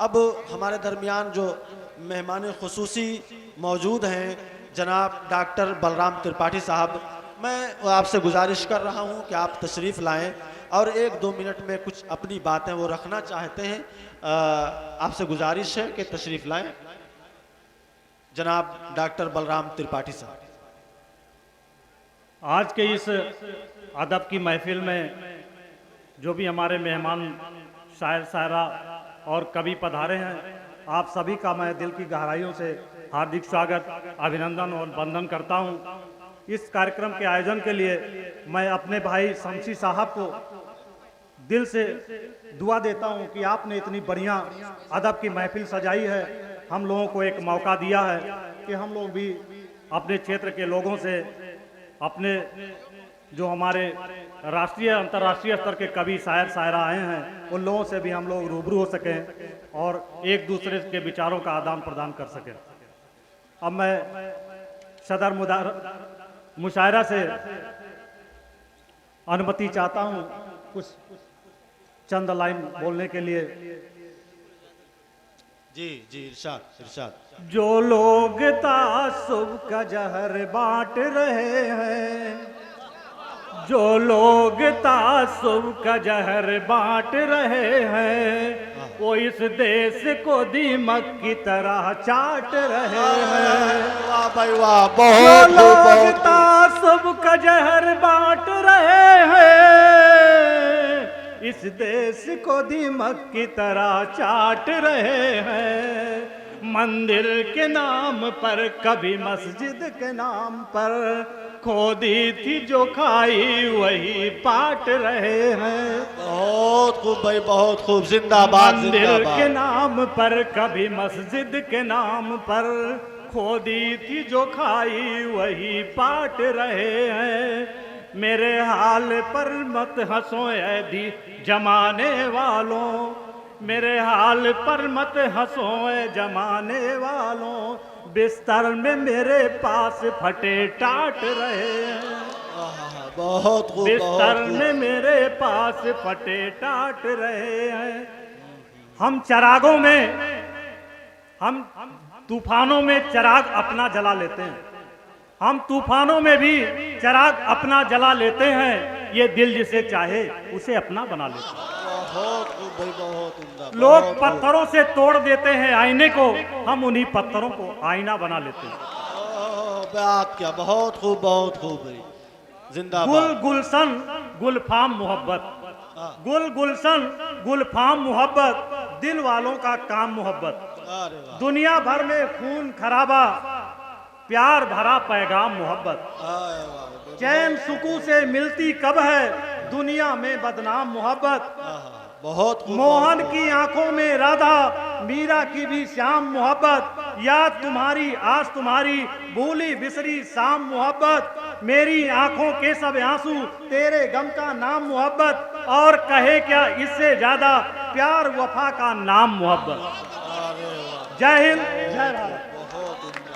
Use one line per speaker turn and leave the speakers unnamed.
अब हमारे दरमियान जो मेहमान खुसूसी मौजूद हैं जनाब डॉक्टर बलराम त्रिपाठी साहब, मैं आपसे गुजारिश कर रहा हूं कि आप तशरीफ़ लाएं और 1-2 मिनट में कुछ अपनी बातें वो रखना चाहते हैं। आपसे गुजारिश है कि तशरीफ़ लाएं जनाब डॉक्टर बलराम त्रिपाठी साहब।
आज के इस अदब की महफिल में जो भी हमारे मेहमान शायर शायरा और कवि पधारे हैं, आप सभी का मैं दिल की गहराइयों से हार्दिक स्वागत, अभिनंदन और वंदन करता हूं। इस कार्यक्रम के आयोजन के लिए मैं अपने भाई शमशी साहब को दिल से दुआ देता हूं कि आपने इतनी बढ़िया अदब की महफिल सजाई है, हम लोगों को एक मौका दिया है कि हम लोग भी अपने क्षेत्र के लोगों से, अपने जो हमारे राष्ट्रीय अंतर्राष्ट्रीय स्तर के कवि शायर शायरा आए हैं, उन लोगों से भी हम लोग रूबरू हो सकें और एक दूसरे के विचारों का आदान प्रदान कर सकें। अब मैं सदर मुशायरा से अनुमति चाहता हूं कुछ चंद लाइन बोलने के लिए।
जी जी, इरशाद इरशाद।
जो लोग तासुब का जहर बांट रहे हैं, जो लोग तासुब का जहर बांट रहे हैं, वो इस देश को दीमक की तरह चाट रहे हैं।
वाह भाई वाह, बहुत
जो लोग तासुब का जहर बांट रहे हैं, इस देश को दीमक की तरह चाट रहे हैं। मंदिर के नाम पर, कभी मस्जिद के नाम पर, खोदी थी जो खाई वही पाट रहे हैं।
बहुत खूब भाई, बहुत खूब, जिंदाबाद
मंदिर
जिंदाबाद।
के नाम पर, कभी मस्जिद के नाम पर, खोदी थी जो खाई वही पाट रहे हैं। मेरे हाल पर मत हंसो ऐ जमाने वालों, मेरे हाल पर मत हंसो ऐ जमाने वालों, बिस्तर में मेरे पास फटे टाट रहे हैं।
बहुत खूब,
बिस्तर में मेरे पास फटे टाट रहे हैं। हम चरागों में, हम तूफानों में चराग अपना जला लेते हैं, हम तूफानों में भी चराग अपना जला लेते हैं। ये दिल जिसे चाहे उसे अपना बना लेते हैं।
बहुत खूब भाई, बहुत उम्दा।
लोग पत्थरों से तोड़ देते हैं आईने को, हम उन्हीं पत्थरों को आईना बना लेते हैं।
बात क्या, बहुत खूब, बहुत खूब भाई, जिंदाबाद।
गुल गुलशन गुलफाम मोहब्बत, गुल गुलशन गुलफाम मोहब्बत, दिल वालों का काम मोहब्बत।
अरे वाह,
दुनिया भर में खून खराबा, प्यार भरा पैगाम मोहब्बत।
अरे वाह,
चैन सुकून से मिलती कब है, दुनिया में बदनाम मोहब्बत।
बहुत खूब।
मोहन की आंखों में राधा, मीरा की भी श्याम मोहब्बत। याद तुम्हारी आज तुम्हारी, भूली बिसरी शाम मोहब्बत। मेरी आंखों के सब आंसू, तेरे गम का नाम मोहब्बत। और कहे क्या इससे ज्यादा, प्यार वफा का नाम मोहब्बत। जय हिंद, जय भारत।